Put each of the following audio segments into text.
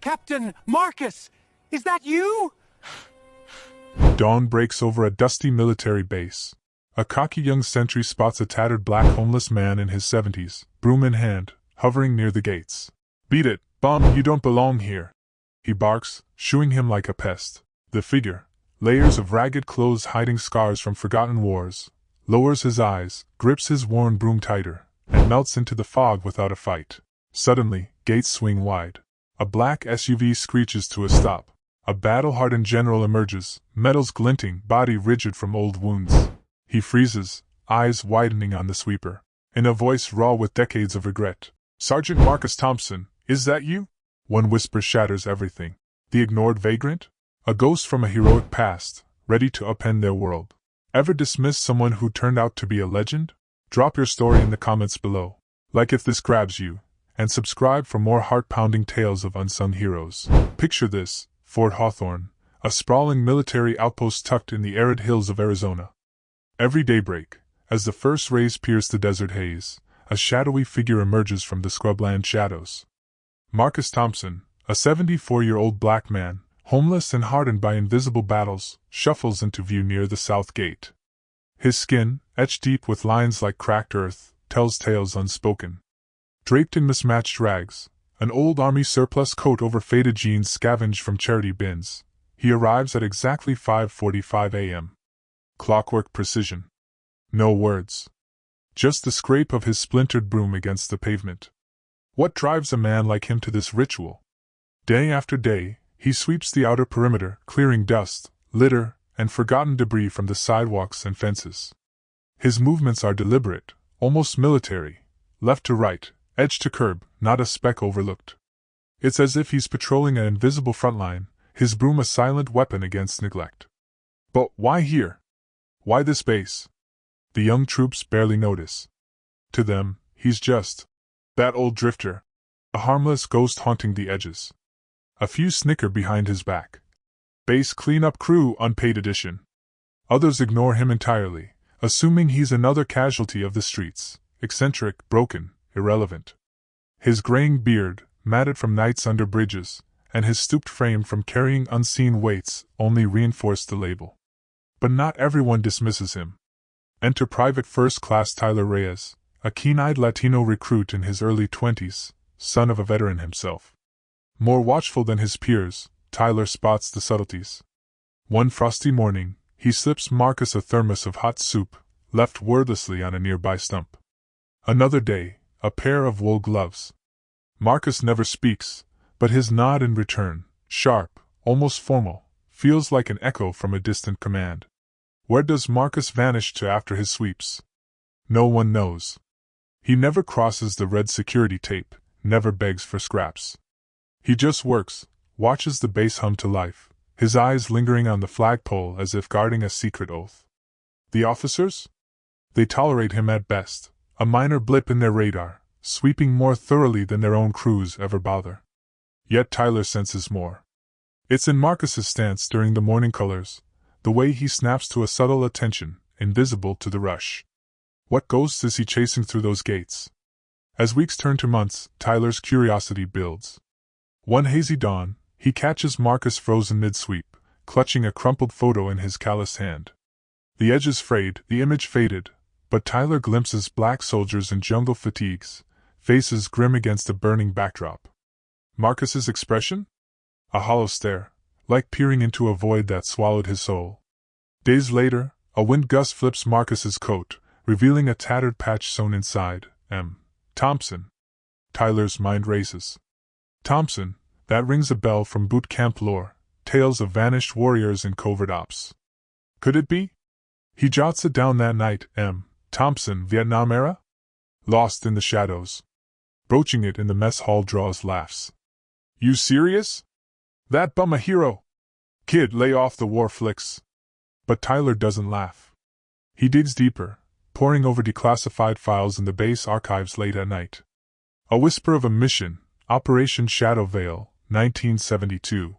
Captain Marcus! Is that you? Dawn breaks over a dusty military base. A cocky young sentry spots a tattered black homeless man in his 70s, broom in hand, hovering near the gates. "Beat it, bum, you don't belong here," he barks, shooing him like a pest. The figure, layers of ragged clothes hiding scars from forgotten wars, lowers his eyes, grips his worn broom tighter, and melts into the fog without a fight. Suddenly, gates swing wide. A black SUV screeches to a stop. A battle-hardened general emerges, metals glinting, body rigid from old wounds. He freezes, eyes widening on the sweeper. In a voice raw with decades of regret, "Sergeant Marcus Thompson, is that you?" One whisper shatters everything. The ignored vagrant? A ghost from a heroic past, ready to upend their world. Ever dismiss someone who turned out to be a legend? Drop your story in the comments below. Like if this grabs you, and subscribe for more heart-pounding tales of unsung heroes. Picture this: Fort Hawthorne, a sprawling military outpost tucked in the arid hills of Arizona. Every daybreak, as the first rays pierce the desert haze, a shadowy figure emerges from the scrubland shadows. Marcus Thompson, a 74-year-old black man, homeless and hardened by invisible battles, shuffles into view near the south gate. His skin, etched deep with lines like cracked earth, tells tales unspoken. Draped in mismatched rags, an old army surplus coat over faded jeans scavenged from charity bins, he arrives at exactly 5:45 a.m. Clockwork precision. No words. Just the scrape of his splintered broom against the pavement. What drives a man like him to this ritual? Day after day, he sweeps the outer perimeter, clearing dust, litter, and forgotten debris from the sidewalks and fences. His movements are deliberate, almost military, left to right, edge to curb, not a speck overlooked. It's as if he's patrolling an invisible front line, his broom a silent weapon against neglect. But why here? Why this base? The young troops barely notice. To them, he's just that old drifter, a harmless ghost haunting the edges. A few snicker behind his back. Base cleanup crew, unpaid edition. Others ignore him entirely, assuming he's another casualty of the streets, eccentric, broken, irrelevant. His graying beard, matted from nights under bridges, and his stooped frame from carrying unseen weights only reinforce the label. But not everyone dismisses him. Enter Private First Class Tyler Reyes, a keen-eyed Latino recruit in his early 20s, son of a veteran himself. More watchful than his peers, Tyler spots the subtleties. One frosty morning, he slips Marcus a thermos of hot soup, left wordlessly on a nearby stump. Another day, a pair of wool gloves. Marcus never speaks, but his nod in return, sharp, almost formal, feels like an echo from a distant command. Where does Marcus vanish to after his sweeps? No one knows. He never crosses the red security tape, never begs for scraps. He just works, watches the base hum to life, his eyes lingering on the flagpole as if guarding a secret oath. The officers? They tolerate him at best, a minor blip in their radar, sweeping more thoroughly than their own crews ever bother. Yet Tyler senses more. It's in Marcus's stance during the morning colors, the way he snaps to a subtle attention, invisible to the rush. What ghosts is he chasing through those gates? As weeks turn to months, Tyler's curiosity builds. One hazy dawn, he catches Marcus frozen mid-sweep, clutching a crumpled photo in his calloused hand. The edges frayed, the image faded, but Tyler glimpses black soldiers in jungle fatigues, faces grim against a burning backdrop. Marcus's expression? A hollow stare, like peering into a void that swallowed his soul. Days later, a wind gust flips Marcus's coat, revealing a tattered patch sewn inside. Thompson. Tyler's mind races. Thompson, that rings a bell from boot camp lore, tales of vanished warriors in covert ops. Could it be? He jots it down that night. Thompson, Vietnam era? Lost in the shadows. Broaching it in the mess hall draws laughs. You serious? That bum a hero? Kid, lay off the war flicks. But Tyler doesn't laugh. He digs deeper, poring over declassified files in the base archives late at night. A whisper of a mission, Operation Shadow Veil, 1972.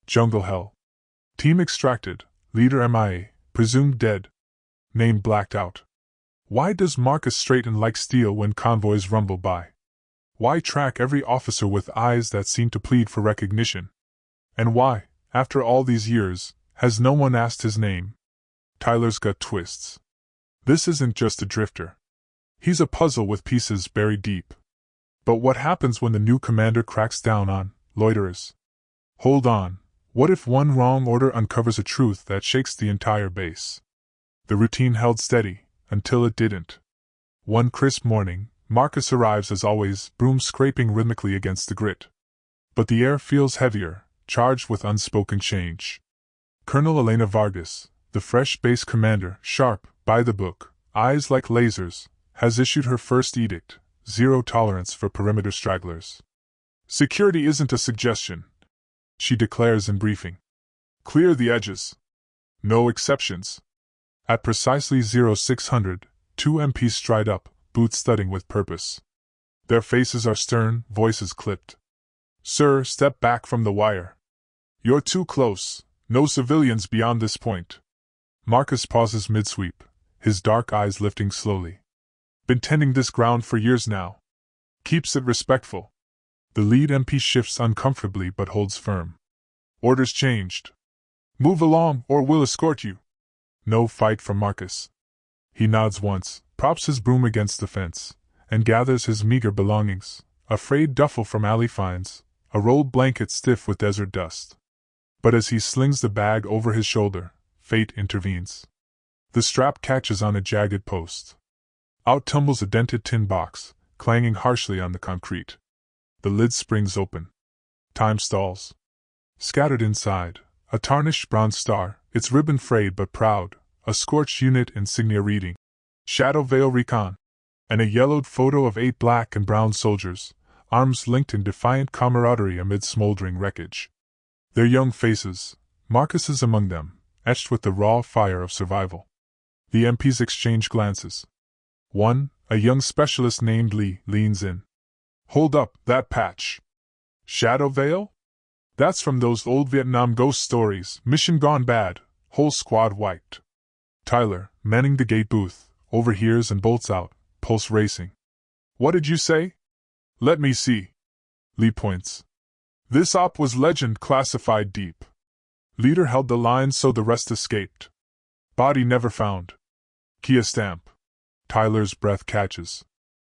Jungle Hell. Team extracted, leader MIA, presumed dead. Name blacked out. Why does Marcus straighten like steel when convoys rumble by? Why track every officer with eyes that seem to plead for recognition? And why, after all these years, has no one asked his name? Tyler's gut twists. This isn't just a drifter. He's a puzzle with pieces buried deep. But what happens when the new commander cracks down on loiterers? Hold on, what if one wrong order uncovers a truth that shakes the entire base? The routine held steady, until it didn't. One crisp morning, Marcus arrives as always, broom scraping rhythmically against the grit. But the air feels heavier, charged with unspoken change. Colonel Elena Vargas, the fresh base commander, sharp, by the book, eyes like lasers, has issued her first edict: zero tolerance for perimeter stragglers. Security isn't a suggestion, she declares in briefing. Clear the edges. No exceptions. At precisely 0600, two MPs stride up, boots studding with purpose. Their faces are stern, voices clipped. Sir, step back from the wire. You're too close. No civilians beyond this point. Marcus pauses mid-sweep, his dark eyes lifting slowly. Been tending this ground for years now. Keeps it respectful. The lead MP shifts uncomfortably but holds firm. Orders changed. Move along or we'll escort you. No fight from Marcus. He nods once, props his broom against the fence, and gathers his meager belongings: a frayed duffel from alley finds, a rolled blanket stiff with desert dust. But as he slings the bag over his shoulder, fate intervenes. The strap catches on a jagged post. Out tumbles a dented tin box, clanging harshly on the concrete. The lid springs open. Time stalls. Scattered inside, a tarnished bronze star, its ribbon frayed but proud, a scorched unit insignia reading Shadow Vale Recon, and a yellowed photo of 8 black and brown soldiers, arms linked in defiant camaraderie amid smoldering wreckage. Their young faces, Marcus's among them, etched with the raw fire of survival. The MPs exchange glances. One, a young specialist named Lee, leans in. Hold up, that patch. Shadow Vale? That's from those old Vietnam ghost stories, mission gone bad, whole squad wiped. Tyler, manning the gate booth, overhears and bolts out, pulse racing. What did you say? Let me see. Lee points. This op was legend classified deep. Leader held the line so the rest escaped. Body never found. Kia stamp. Tyler's breath catches.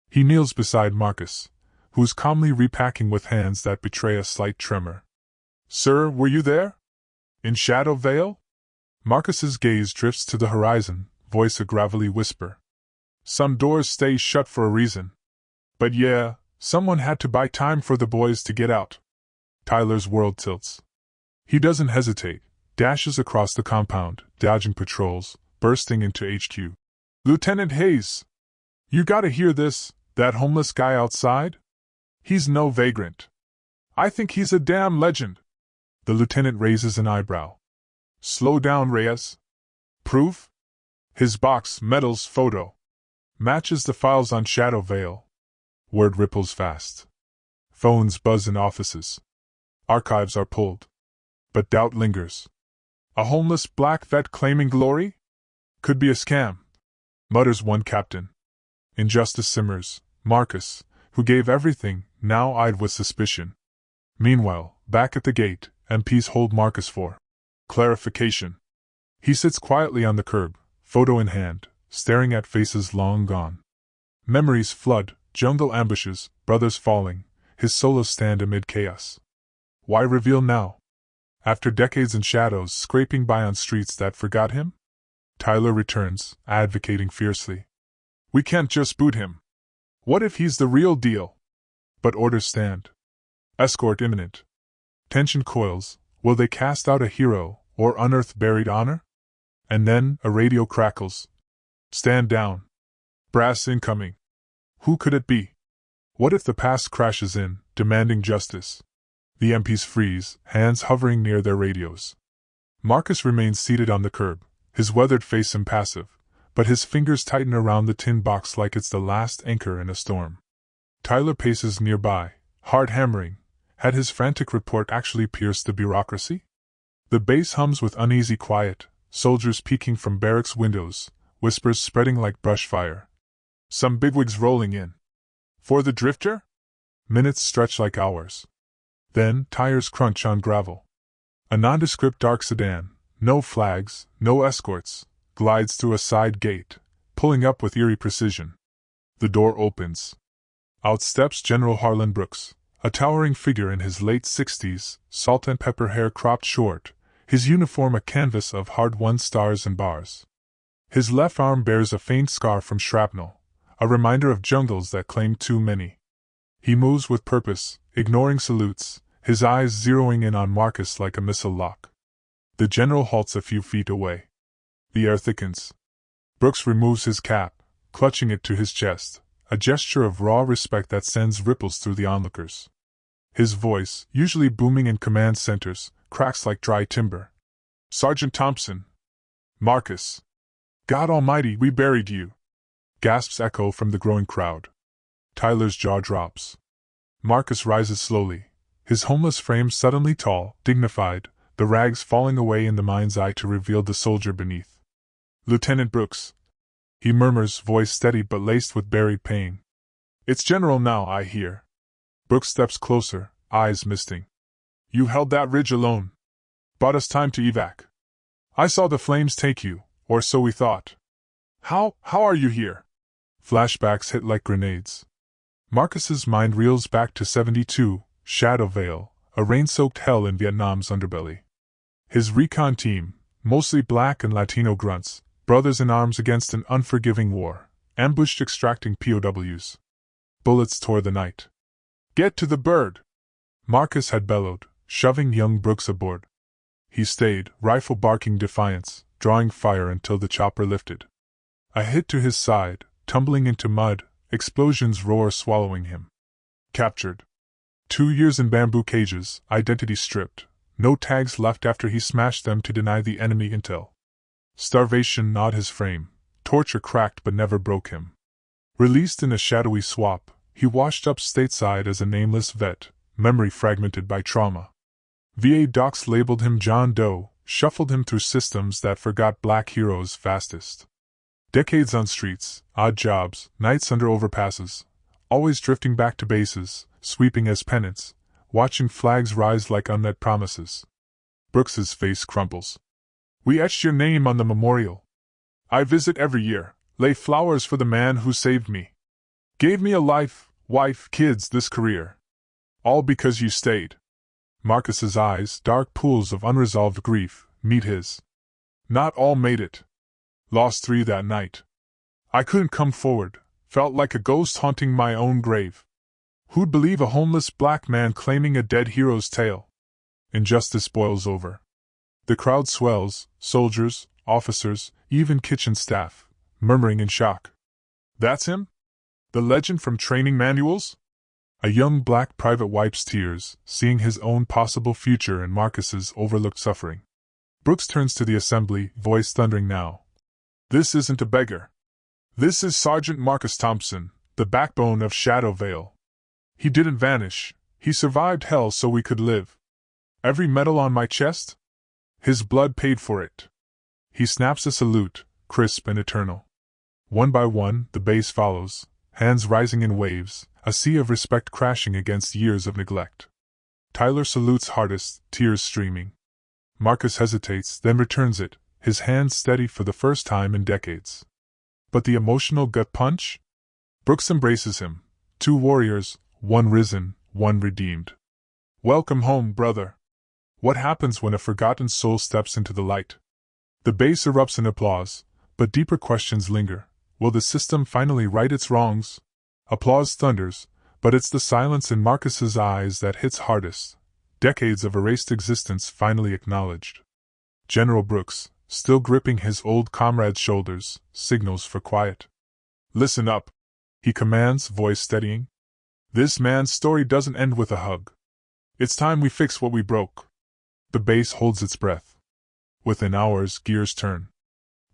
He kneels beside Marcus, who's calmly repacking with hands that betray a slight tremor. Sir, were you there? In Shadow Vale? Marcus's gaze drifts to the horizon, voice a gravelly whisper. Some doors stay shut for a reason. But yeah, someone had to buy time for the boys to get out. Tyler's world tilts. He doesn't hesitate, dashes across the compound, dodging patrols, bursting into HQ. Lieutenant Hayes! You gotta hear this, that homeless guy outside? He's no vagrant. I think he's a damn legend. The lieutenant raises an eyebrow. Slow down, Reyes. Proof? His box, medals, photo. Matches the files on Shadow Vale. Word ripples fast. Phones buzz in offices. Archives are pulled. But doubt lingers. A homeless black vet claiming glory? Could be a scam, mutters one captain. Injustice simmers. Marcus, who gave everything, now eyed with suspicion. Meanwhile, back at the gate, MPs hold Marcus for clarification. He sits quietly on the curb, photo in hand, staring at faces long gone. Memories flood, jungle ambushes, brothers falling, his solo stand amid chaos. Why reveal now? After decades in shadows, scraping by on streets that forgot him? Tyler returns, advocating fiercely. We can't just boot him. What if he's the real deal? But orders stand. Escort imminent. Tension coils. Will they cast out a hero, or unearth buried honor? And then, a radio crackles. Stand down. Brass incoming. Who could it be? What if the past crashes in, demanding justice? The MPs freeze, hands hovering near their radios. Marcus remains seated on the curb, his weathered face impassive, but his fingers tighten around the tin box like it's the last anchor in a storm. Tyler paces nearby, heart hammering. Had his frantic report actually pierced the bureaucracy? The base hums with uneasy quiet, soldiers peeking from barracks windows, whispers spreading like brush fire. Some bigwigs rolling in. For the drifter? minutes stretch like hours. Then, tires crunch on gravel. A nondescript dark sedan, no flags, no escorts, glides through a side gate, pulling up with eerie precision. The door opens. Out steps General Harlan Brooks, a towering figure in his late 60s, salt and pepper hair cropped short, his uniform a canvas of hard-won stars and bars. His left arm bears a faint scar from shrapnel, a reminder of jungles that claim too many. He moves with purpose, ignoring salutes, his eyes zeroing in on Marcus like a missile lock. The general halts a few feet away. The air thickens. Brooks removes his cap, clutching it to his chest, a gesture of raw respect that sends ripples through the onlookers. His voice, usually booming in command centers, cracks like dry timber. "Sergeant Thompson." "Marcus." "God almighty, we buried you!" Gasps echo from the growing crowd. Tyler's jaw drops. Marcus rises slowly, his homeless frame suddenly tall, dignified, the rags falling away in the mind's eye to reveal the soldier beneath. "Lieutenant Brooks," he murmurs, voice steady but laced with buried pain. "It's General now, I hear." Brooks steps closer, eyes misting. "You held that ridge alone. Bought us time to evac. I saw the flames take you, or so we thought. How are you here?" Flashbacks hit like grenades. Marcus's mind reels back to 72, Shadow Vale, a rain-soaked hell in Vietnam's underbelly. His recon team, mostly black and Latino grunts, brothers in arms against an unforgiving war, ambushed extracting POWs. Bullets tore the night. "Get to the bird!" Marcus had bellowed, shoving young Brooks aboard. He stayed, rifle barking defiance, drawing fire until the chopper lifted. A hit to his side, tumbling into mud, explosions roar swallowing him. Captured. 2 years in bamboo cages, identity stripped, no tags left after he smashed them to deny the enemy intel. Starvation gnawed his frame, torture cracked but never broke him. Released in a shadowy swap, he washed up stateside as a nameless vet, memory fragmented by trauma. VA docs labeled him John Doe, shuffled him through systems that forgot black heroes fastest. Decades on streets, odd jobs, nights under overpasses, always drifting back to bases, sweeping as penance, watching flags rise like unmet promises. Brooks's face crumples. "We etched your name on the memorial. I visit every year, lay flowers for the man who saved me. Gave me a life, wife, kids, this career. All because you stayed." Marcus's eyes, dark pools of unresolved grief, meet his. "Not all made it. Lost 3 that night. I couldn't come forward, felt like a ghost haunting my own grave. Who'd believe a homeless black man claiming a dead hero's tale?" Injustice boils over. The crowd swells, soldiers, officers, even kitchen staff, murmuring in shock. "That's him? The legend from training manuals?" A young black private wipes tears, seeing his own possible future in Marcus's overlooked suffering. Brooks turns to the assembly, voice thundering now. "This isn't a beggar. This is Sergeant Marcus Thompson, the backbone of Shadow Vale. He didn't vanish, he survived hell so we could live. Every medal on my chest? His blood paid for it." He snaps a salute, crisp and eternal. One by one, the base follows, hands rising in waves, a sea of respect crashing against years of neglect. Tyler salutes hardest, tears streaming. Marcus hesitates, then returns it, his hands steady for the first time in decades. But the emotional gut punch? Brooks embraces him. 2 warriors, one risen, one redeemed. "Welcome home, brother." What happens when a forgotten soul steps into the light? The base erupts in applause, but deeper questions linger. Will the system finally right its wrongs? Applause thunders, but it's the silence in Marcus's eyes that hits hardest. Decades of erased existence finally acknowledged. General Brooks, still gripping his old comrade's shoulders, signals for quiet. "Listen up," he commands, voice steadying. "This man's story doesn't end with a hug. It's time we fix what we broke." The base holds its breath. Within hours, gears turn.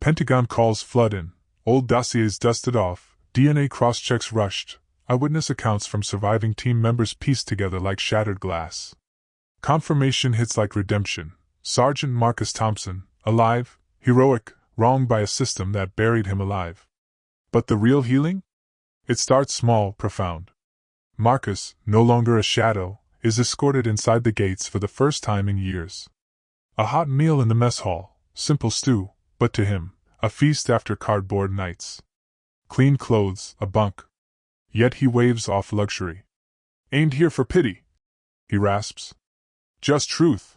Pentagon calls flood in, old dossiers dusted off, DNA cross-checks rushed, eyewitness accounts from surviving team members pieced together like shattered glass. Confirmation hits like redemption. Sergeant Marcus Thompson, alive, heroic, wronged by a system that buried him alive. But the real healing? It starts small, profound. Marcus, no longer a shadow, is escorted inside the gates for the first time in years. A hot meal in the mess hall, simple stew, but to him, a feast after cardboard nights. Clean clothes, a bunk. Yet he waves off luxury. Ain't here for pity, he rasps. Just truth.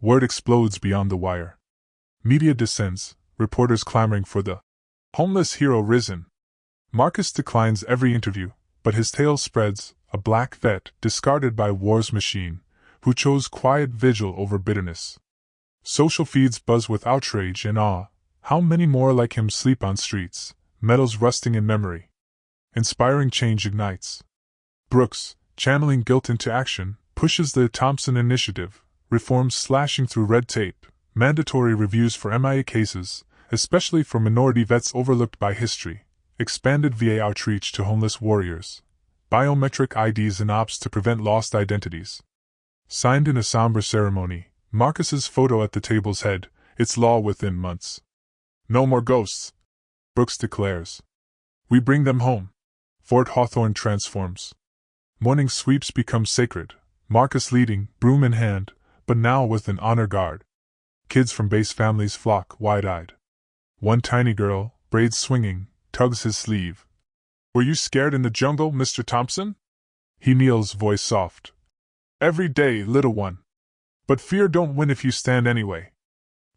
Word explodes beyond the wire. Media descends, reporters clamoring for the homeless hero risen. Marcus declines every interview, but his tale spreads, a black vet discarded by war's machine, who chose quiet vigil over bitterness. Social feeds buzz with outrage and awe. How many more like him sleep on streets, medals rusting in memory? Inspiring change ignites. Brooks, channeling guilt into action, pushes the Thompson Initiative, reforms slashing through red tape, mandatory reviews for MIA cases, especially for minority vets overlooked by history, expanded VA outreach to homeless warriors, biometric IDs and ops to prevent lost identities. Signed in a somber ceremony, Marcus's photo at the table's head, it's law within months. No more ghosts, Brooks declares. We bring them home. Fort Hawthorne transforms. Morning sweeps become sacred, Marcus leading, broom in hand, but now with an honor guard. Kids from base families flock, wide-eyed. One tiny girl, braids swinging, tugs his sleeve. Were you scared in the jungle, Mr. Thompson? He kneels, voice soft. Every day, little one. But fear don't win if you stand anyway.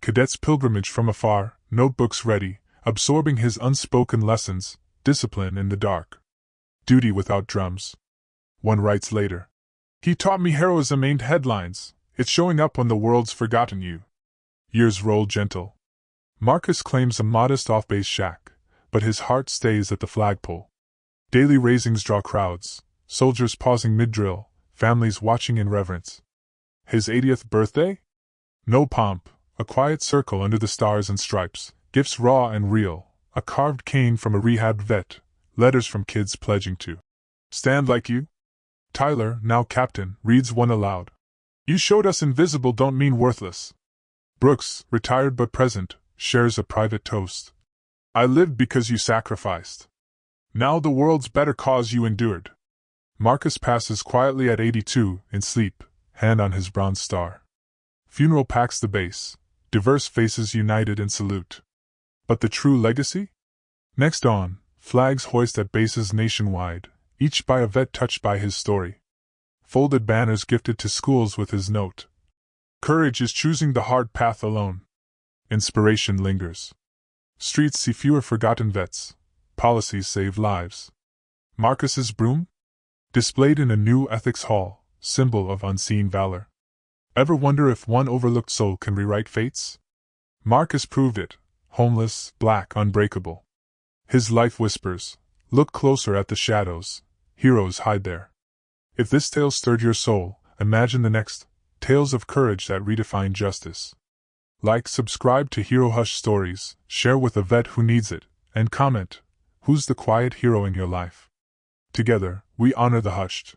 Cadet's pilgrimage from afar, notebooks ready, absorbing his unspoken lessons, discipline in the dark. Duty without drums. One writes later. He taught me heroism ain't headlines, it's showing up when the world's forgotten you. Years roll gentle. Marcus claims a modest off-base shack, but his heart stays at the flagpole. Daily raisings draw crowds, soldiers pausing mid-drill, families watching in reverence. His 80th birthday? No pomp, a quiet circle under the stars and stripes, gifts raw and real, a carved cane from a rehabbed vet, letters from kids pledging to stand like you. Tyler, now captain, reads one aloud. You showed us invisible don't mean worthless. Brooks, retired but present, shares a private toast. I lived because you sacrificed. Now the world's better cause you endured. Marcus passes quietly at 82, in sleep, hand on his bronze star. Funeral packs the base, diverse faces united in salute. But the true legacy? Next dawn, flags hoist at bases nationwide, each by a vet touched by his story. Folded banners gifted to schools with his note. Courage is choosing the hard path alone. Inspiration lingers. Streets see fewer forgotten vets. Policies save lives. Marcus's broom? Displayed in a new ethics hall, symbol of unseen valor. Ever wonder if one overlooked soul can rewrite fates? Marcus proved it, homeless, black, unbreakable. His life whispers, look closer at the shadows, heroes hide there. If this tale stirred your soul, imagine the next, tales of courage that redefine justice. Like, subscribe to HeroHush Stories, share with a vet who needs it, and comment, who's the quiet hero in your life? Together, we honor the hushed.